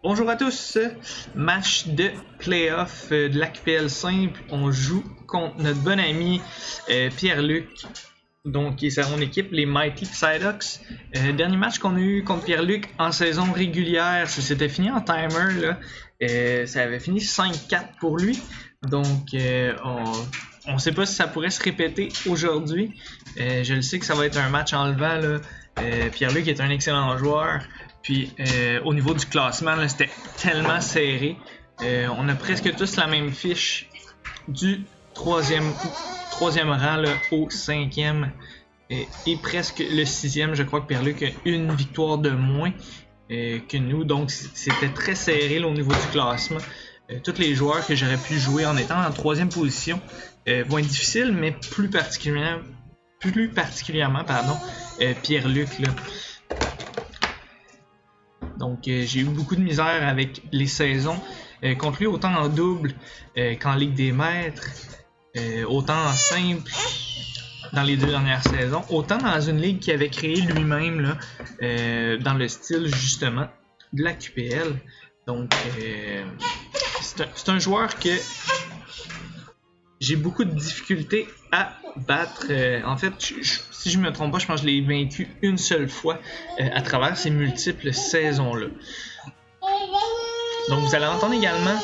Bonjour à tous, match de playoff de l'AQPL simple. On joue contre notre bon ami Pierre-Luc, donc qui est sa son équipe, les Mighty Psyducks. Dernier match qu'on a eu contre Pierre-Luc en saison régulière, ça s'était fini en timer, là. Ça avait fini 5-4 pour lui, donc on sait pas si ça pourrait se répéter aujourd'hui. Je le sais que ça va être un match enlevant, là. Pierre-Luc est un excellent joueur. Puis au niveau du classement, là, c'était tellement serré. On a presque tous la même fiche du troisième rang là, au cinquième et presque le sixième. Je crois que Pierre-Luc a une victoire de moins que nous. Donc c'était très serré là, au niveau du classement. Tous les joueurs que j'aurais pu jouer en étant en troisième position vont être difficiles, mais plus particulièrement Pierre-Luc, là. Donc j'ai eu beaucoup de misère avec les saisons contre lui, autant en double qu'en Ligue des Maîtres, autant en simple dans les deux dernières saisons, autant dans une ligue qu'il avait créée lui-même là, dans le style justement de la QPL. Donc c'est un joueur que j'ai beaucoup de difficultés à battre. En fait, si je me trompe pas, je pense que je l'ai vaincu une seule fois à travers ces multiples saisons-là. Donc vous allez entendre également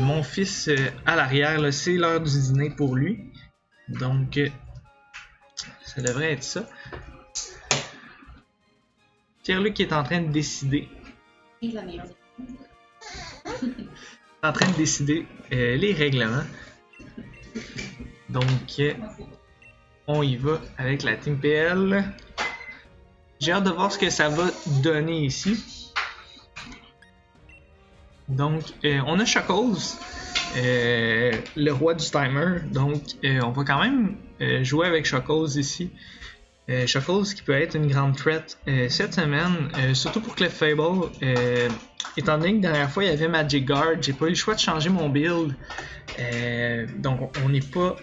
mon fils à l'arrière. Là, c'est l'heure du dîner pour lui. Donc ça devrait être ça. Pierre-Luc est en train de décider. En train de décider les règlements. Donc, on y va avec la Team PL. J'ai hâte de voir ce que ça va donner ici. Donc, on a Chuckles, le roi du timer. Donc, on va quand même jouer avec Chuckles ici. Chuckles qui peut être une grande threat cette semaine, surtout pour Clef Fable. Étant donné que la dernière fois il y avait Magic Guard, j'ai pas eu le choix de changer mon build. Donc on n'est pas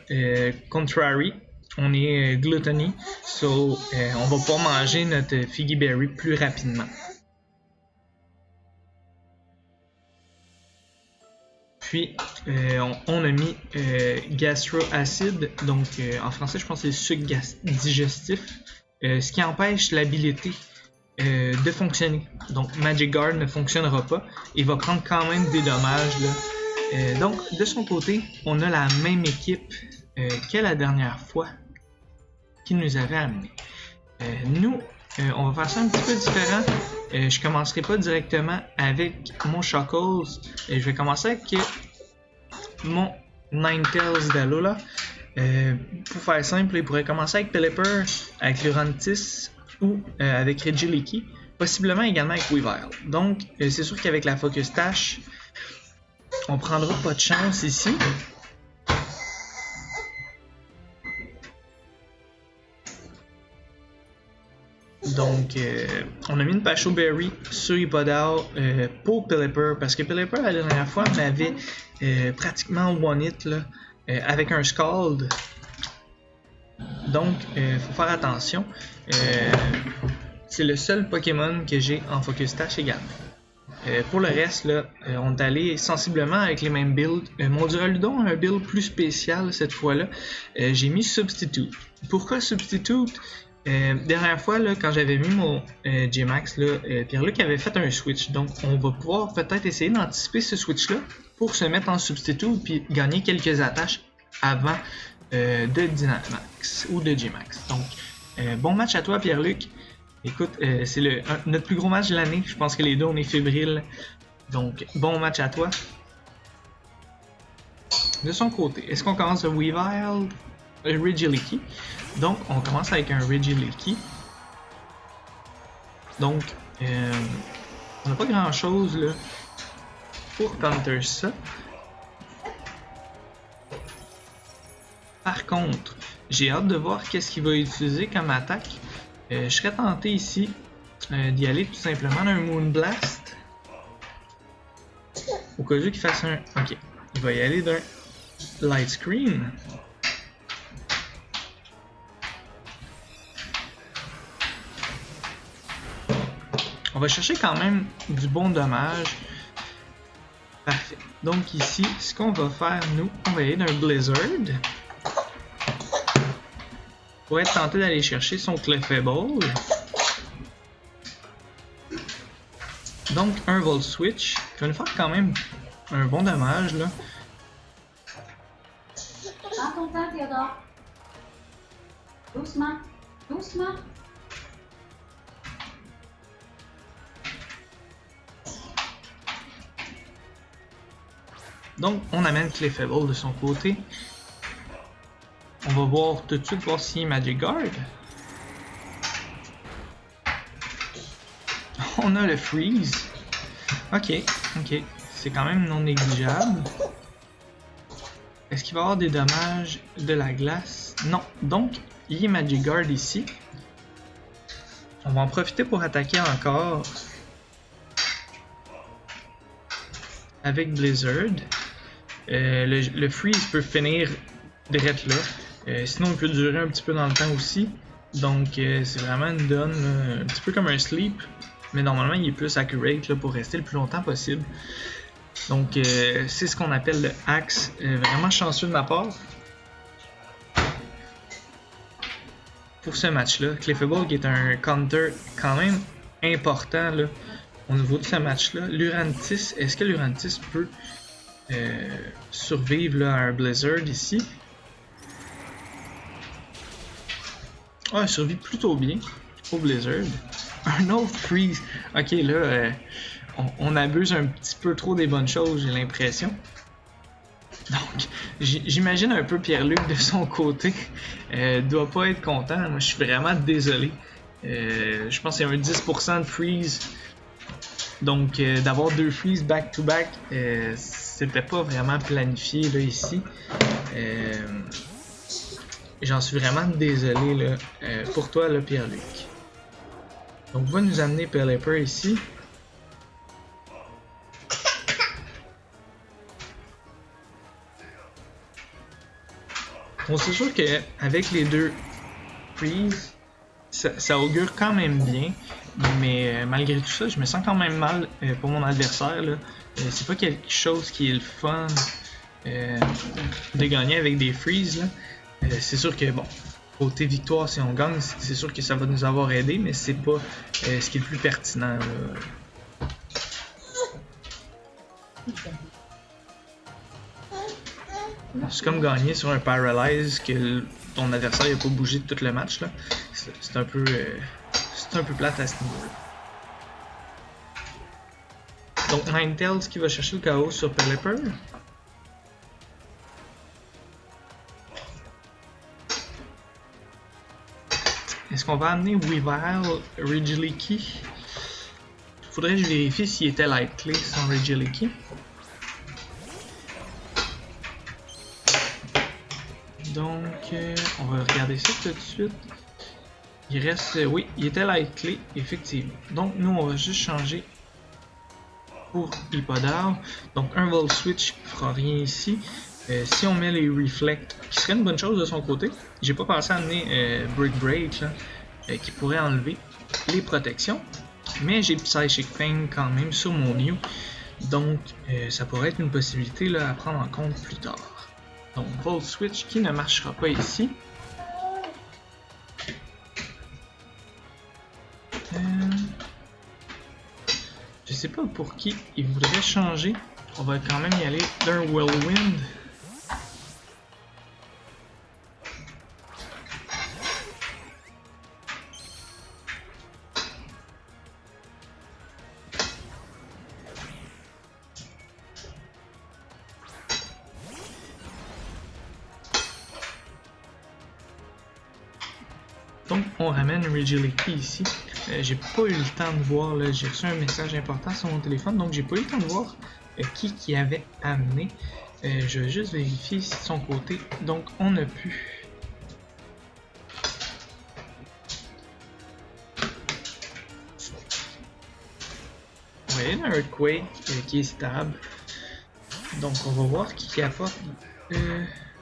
Contrary, on est Gluttony. So on va pouvoir manger notre Figgy Berry plus rapidement. Puis on a mis Gastro Acid, donc en français je pense que c'est le sucre digestif, ce qui empêche l'habilité de fonctionner. Donc Magic Guard ne fonctionnera pas, il va prendre quand même des dommages là. Donc de son côté, on a la même équipe que la dernière fois qu'il nous avait amené. Nous, on va faire ça un petit peu différent. Je commencerai pas directement avec mon Chuckles. Je vais commencer avec mon Ninetales d'Alola. Pour faire simple, il pourrait commencer avec Pelipper, avec Lurantis ou avec Regieleki, possiblement également avec Weavile. Donc, c'est sûr qu'avec la Focus Tash, on prendra pas de chance ici. Donc, on a mis une Pacho Berry sur Hippodau pour Pelipper, parce que Pelipper, la dernière fois, m'avait pratiquement one-hit là, avec un Scald. Donc, faut faire attention. C'est le seul Pokémon que j'ai en Focus Tash également. Pour le reste, là, on est allé sensiblement avec les mêmes builds. Mon Duraludon a un build plus spécial cette fois-là. J'ai mis Substitute. Pourquoi Substitute? Dernière fois, là, quand j'avais mis mon J-Max, Pierre-Luc avait fait un switch. Donc, on va pouvoir peut-être essayer d'anticiper ce switch-là pour se mettre en substitute puis gagner quelques attaches avant de Dynamax ou de J-Max. Donc, bon match à toi, Pierre-Luc. Écoute, c'est notre plus gros match de l'année. Je pense que les deux, on est fébriles. Donc, bon match à toi. De son côté, est-ce qu'on commence avec Weavile? Regieleki. Donc, on commence avec un Regieleki. Donc, on n'a pas grand-chose là pour counter ça. Par contre, j'ai hâte de voir qu'est-ce qu'il va utiliser comme attaque. Je serais tenté ici d'y aller tout simplement d'un Moonblast. Au cas où qu'il fasse un... Ok, il va y aller d'un Light Screen. On va chercher quand même du bon dommage. Parfait. Donc ici, ce qu'on va faire, nous, on va aller d'un Blizzard. Pour être tenté d'aller chercher son Clefable. Donc un Volt Switch, qui va nous faire quand même un bon dommage là. Prends ton temps, Théodore. Doucement, doucement. Donc on amène Clefable de son côté. On va voir tout de suite voir s'il est Magic Guard. On a le Freeze. Ok, ok. C'est quand même non négligeable. Est-ce qu'il va y avoir des dommages de la glace? Non. Donc, il est Magic Guard ici. On va en profiter pour attaquer encore. Avec Blizzard. Le Freeze peut finir direct là. Sinon, il peut durer un petit peu dans le temps aussi. Donc, c'est vraiment une donne un petit peu comme un sleep. Mais normalement, il est plus accurate là, pour rester le plus longtemps possible. Donc, c'est ce qu'on appelle le Axe. Vraiment chanceux de ma part. Pour ce match-là, Clefable qui est un counter quand même important là, au niveau de ce match-là. Lurantis, est-ce que Lurantis peut survivre là, à un Blizzard ici? Ah, il survit plutôt bien au Blizzard. Un autre Freeze. Ok, là, on abuse un petit peu trop des bonnes choses, j'ai l'impression. Donc, j'imagine un peu Pierre-Luc de son côté. Doit pas être content. Moi, je suis vraiment désolé. Je pense qu'il y a un 10% de freeze. Donc, d'avoir deux freeze back-to-back, c'était pas vraiment planifié là, ici. J'en suis vraiment désolé là, pour toi, là, Pierre-Luc. Donc, on va nous amener Pelipper ici. Bon, c'est sûr qu'avec les deux freeze, ça augure quand même bien. Mais malgré tout ça, je me sens quand même mal pour mon adversaire. C'est pas quelque chose qui est le fun de gagner avec des freeze. C'est sûr que, bon, côté victoire, si on gagne, c'est sûr que ça va nous avoir aidé, mais c'est pas ce qui est le plus pertinent. C'est comme gagner sur un Paralyze que ton adversaire n'a pas bougé de tout le match. C'est un peu plate à ce niveau-là. Donc Ninetales qui va chercher le chaos sur Pelipper. Est-ce qu'on va amener Weavile Regieleki? Faudrait que je vérifie s'il était likely sans Regieleki. Donc, on va regarder ça tout de suite. Il reste, oui, il était likely, effectivement. Donc, nous, on va juste changer pour Hippodar. Donc, un Volt Switch fera rien ici. Si on met les Reflect, qui serait une bonne chose de son côté, j'ai pas pensé à amener Brick Break, là, qui pourrait enlever les protections. Mais j'ai Psychic Fang quand même sur mon Mew. Donc, ça pourrait être une possibilité là, à prendre en compte plus tard. Donc, Volt Switch qui ne marchera pas ici. Je sais pas pour qui il voudrait changer. On va quand même y aller d'un Whirlwind. Donc, on ramène Regieleki ici. J'ai pas eu le temps de voir, là, j'ai reçu un message important sur mon téléphone, donc j'ai pas eu le temps de voir qui avait amené. Je vais juste vérifier de son côté. Donc, on a pu. On va aller dans Earthquake qui est stable. Donc, on va voir qui apporte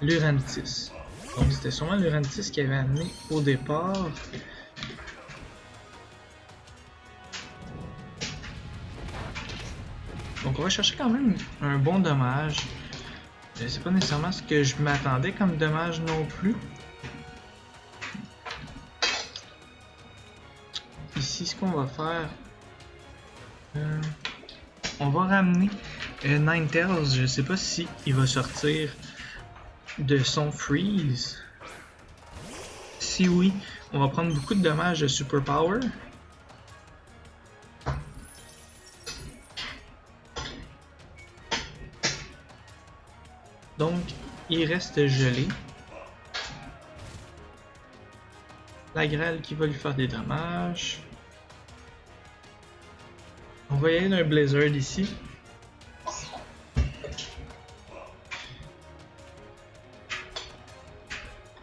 Lurantis. Donc, c'était sûrement Lurantis qui avait amené au départ. Donc on va chercher quand même un bon dommage. C'est pas nécessairement ce que je m'attendais comme dommage non plus. Ici, ce qu'on va faire... on va ramener Ninetales. Je sais pas si il va sortir de son freeze. Si oui, on va prendre beaucoup de dommages de Super Power. Donc, il reste gelé. La grêle qui va lui faire des dommages. On va y aller d'un Blizzard ici.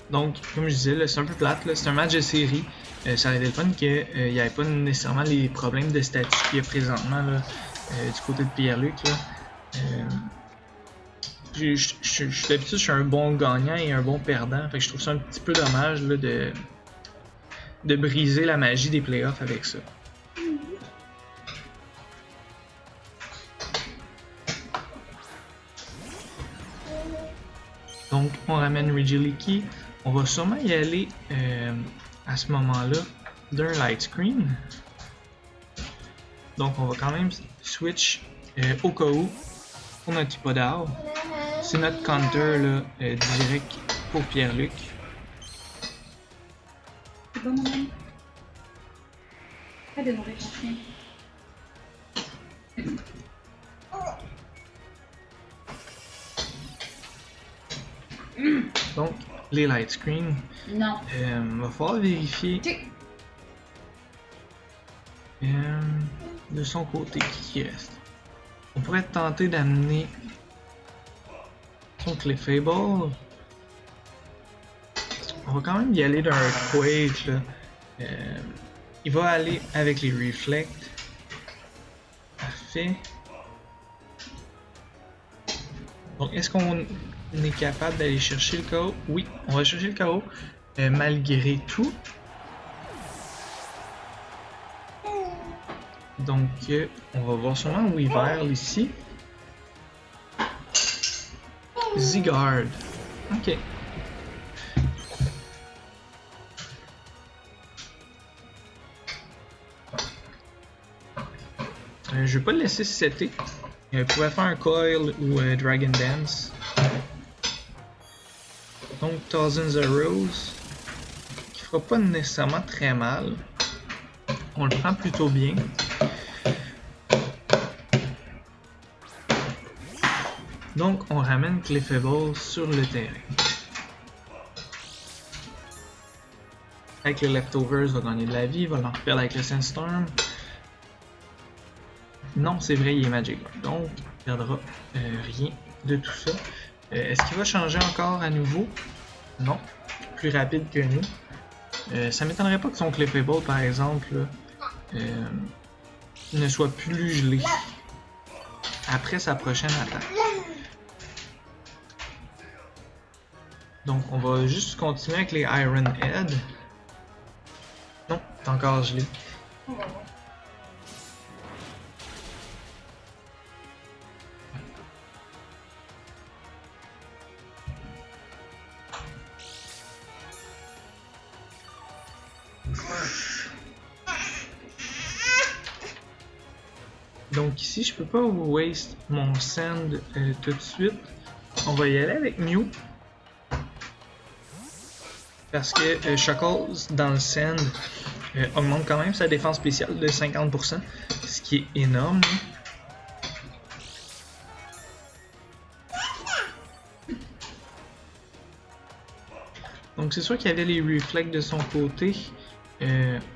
Donc, comme je disais, c'est un peu plate, c'est un match de série. Ça aurait été le fun qu'il n'y avait pas nécessairement les problèmes de statut qu'il y a présentement là, du côté de Pierre-Luc. D'habitude, je suis un bon gagnant et un bon perdant. Fait que je trouve ça un petit peu dommage là, de briser la magie des playoffs avec ça. Donc, on ramène Regieleki. On va sûrement y aller à ce moment-là d'un light screen. Donc, on va quand même switch au cas où pour notre Hippodar. C'est notre counter là, direct pour Pierre-Luc. C'est bon, maman? Pas de nourrir ton chien. Donc, les light screens. Non. Va falloir vérifier de son côté qui reste. On pourrait tenter d'amener son Clefable. On va quand même y aller d'un Quake. Là. Il va aller avec les Reflect. Parfait. Donc, est-ce qu'on est capable d'aller chercher le KO? Oui, on va chercher le KO malgré tout. Donc, on va voir sûrement Weaver ici. Zygarde. Ok. Je vais pas le laisser setter. Il pourrait faire un Coil ou Dragon Dance. Donc Thousands Arrows, qui fera pas nécessairement très mal. On le prend plutôt bien. Donc on ramène Clefable sur le terrain. Avec le Leftovers, il va gagner de la vie, il va l'en reperdre avec le Sandstorm. Non, c'est vrai, il est Magic, donc il ne perdra rien de tout ça. Est-ce qu'il va changer encore à nouveau? Non, plus rapide que nous. Ça m'étonnerait pas que son Clefable, par exemple, ne soit plus gelé après sa prochaine attaque. Donc, on va juste continuer avec les Iron Head. Non, c'est encore gelé. Donc ici, je peux pas waste mon sand tout de suite. On va y aller avec Mew. Parce que Shackles dans le sand augmente quand même sa défense spéciale de 50%, ce qui est énorme. Donc c'est sûr qu'il y avait les reflects de son côté.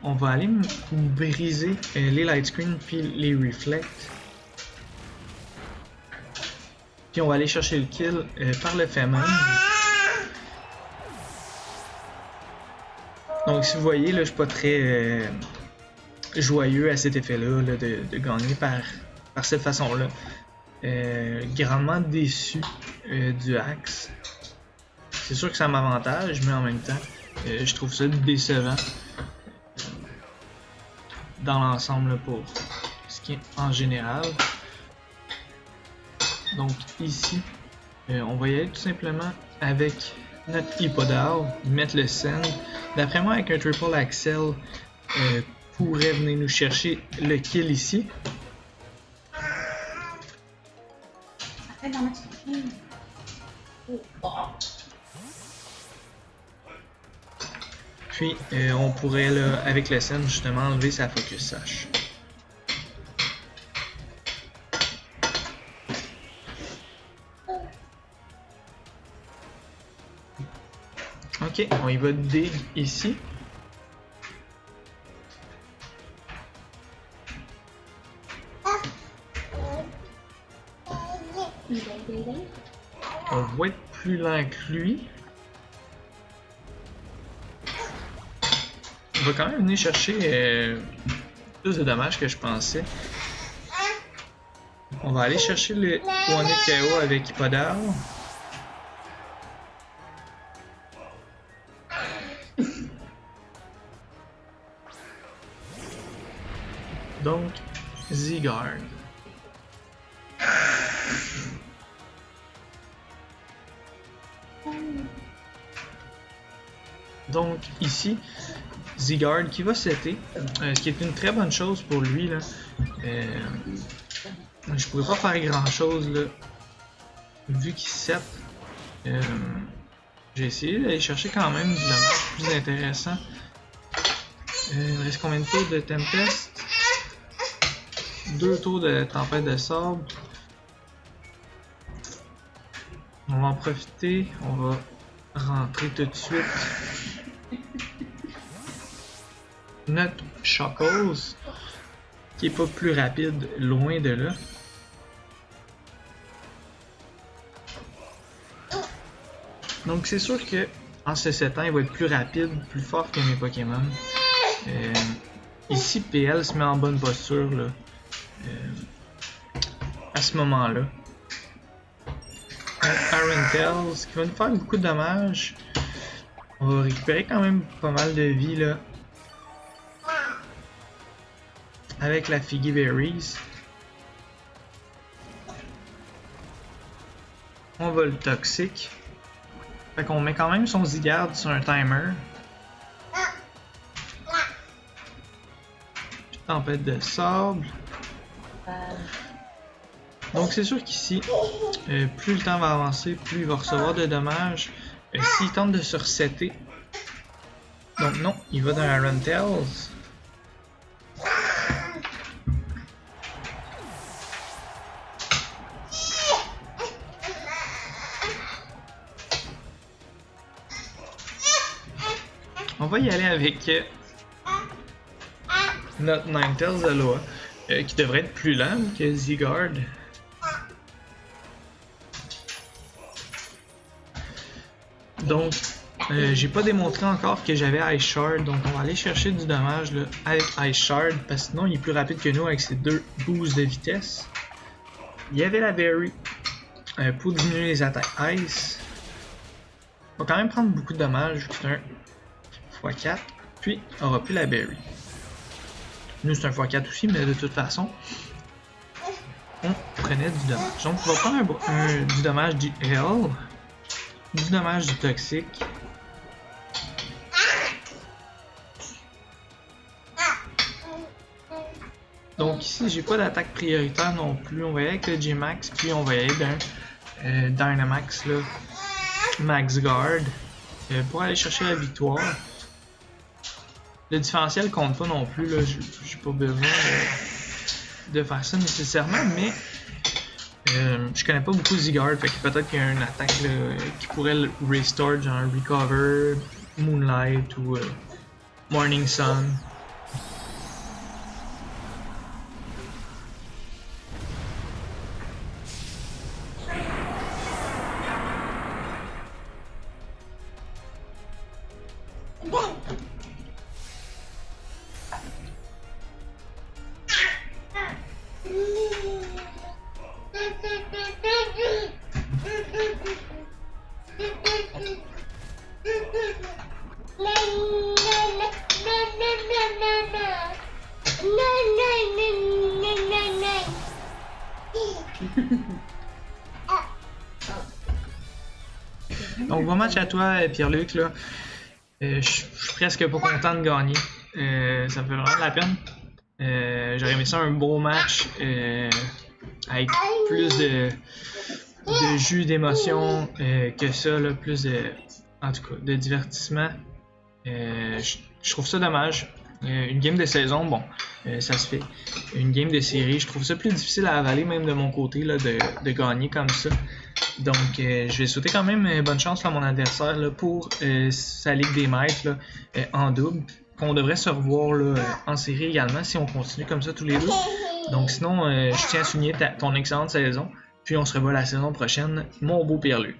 On va aller briser les light screens puis les reflects. Puis on va aller chercher le kill par le fait même. Donc si vous voyez, là, je suis pas très joyeux à cet effet-là de gagner par cette façon-là. Grandement déçu du Axe. C'est sûr que ça m'avantage, mais en même temps, je trouve ça décevant dans l'ensemble pour ce qui est en général. Donc ici, on va y aller tout simplement avec notre Hippodar, mettre le send. D'après moi, avec un triple axel, pourrait venir nous chercher le kill ici. Arrête d'en mettre sur le film. Oh. Puis on pourrait là, avec le send justement enlever sa focus sash. Ok, on y va dig ici. On va être plus lent que lui. On va quand même venir chercher plus de dommages que je pensais. On va aller chercher le One KO avec Hippodar. Donc, Zygarde. Donc, ici, Zygarde qui va setter, ce qui est une très bonne chose pour lui. Là. Je pourrais pas faire grand chose là, vu qu'il set. J'ai essayé d'aller chercher quand même du dommage plus intéressant. Il me reste combien de tours de Tempest? 2 tours de Tempête de Sable. On va en profiter, on va rentrer tout de suite. Notre Shockles, qui est pas plus rapide, loin de là. Donc c'est sûr que en se setant, il va être plus rapide, plus fort que mes Pokémon. Ici, PL se met en bonne posture là, à ce moment-là. Iron Tails qui va nous faire beaucoup de dommages. On va récupérer quand même pas mal de vie là. Avec la Figgy Berries. On va le Toxic. Fait qu'on met quand même son Zygarde sur un timer. Puis Tempête de Sable. Donc c'est sûr qu'ici, plus le temps va avancer, plus il va recevoir de dommages. S'il tente de se resetter. Donc non, il va dans Iron Tails. On va y aller avec notre Ninetales Aloha, qui devrait être plus lent que Zygarde. Donc, j'ai pas démontré encore que j'avais Ice Shard, donc on va aller chercher du dommage là, avec Ice Shard, parce que sinon il est plus rapide que nous avec ses 2 boosts de vitesse. Il y avait la Berry pour diminuer les attaques Ice. On va quand même prendre beaucoup de dommages vu que c'est un x4, puis on aura plus la Berry. Nous c'est un x4 aussi, mais de toute façon, on prenait du dommage. Donc on va prendre du dommage du L, du dommage du Toxic. Donc ici j'ai pas d'attaque prioritaire non plus, on va y aller avec le G-Max, puis on va y aller d'un Dynamax là, Max Guard, pour aller chercher la victoire. Le différentiel compte pas non plus, là, j'ai pas besoin de faire ça nécessairement, mais je connais pas beaucoup Zygarde, fait que peut-être qu'il y a une attaque là, qui pourrait le restore, genre Recover, Moonlight ou Morning Sun. Donc, bon match à toi, Pierre-Luc. Là. Je suis presque pas content de gagner. Ça me fait vraiment de la peine. J'aurais aimé ça un beau match avec plus de jus, d'émotion que ça, là, plus en tout cas, de divertissement. Je trouve ça dommage. Une game de saison, bon, ça se fait. Une game de série, je trouve ça plus difficile à avaler, même de mon côté, là, de gagner comme ça. Donc, je vais souhaiter quand même bonne chance à mon adversaire là, pour sa Ligue des Maîtres là, en double. On devrait se revoir là, en série également si on continue comme ça tous les deux. Donc, sinon, je tiens à souligner ton excellente saison. Puis, on se revoit la saison prochaine, mon beau Pierre-Luc.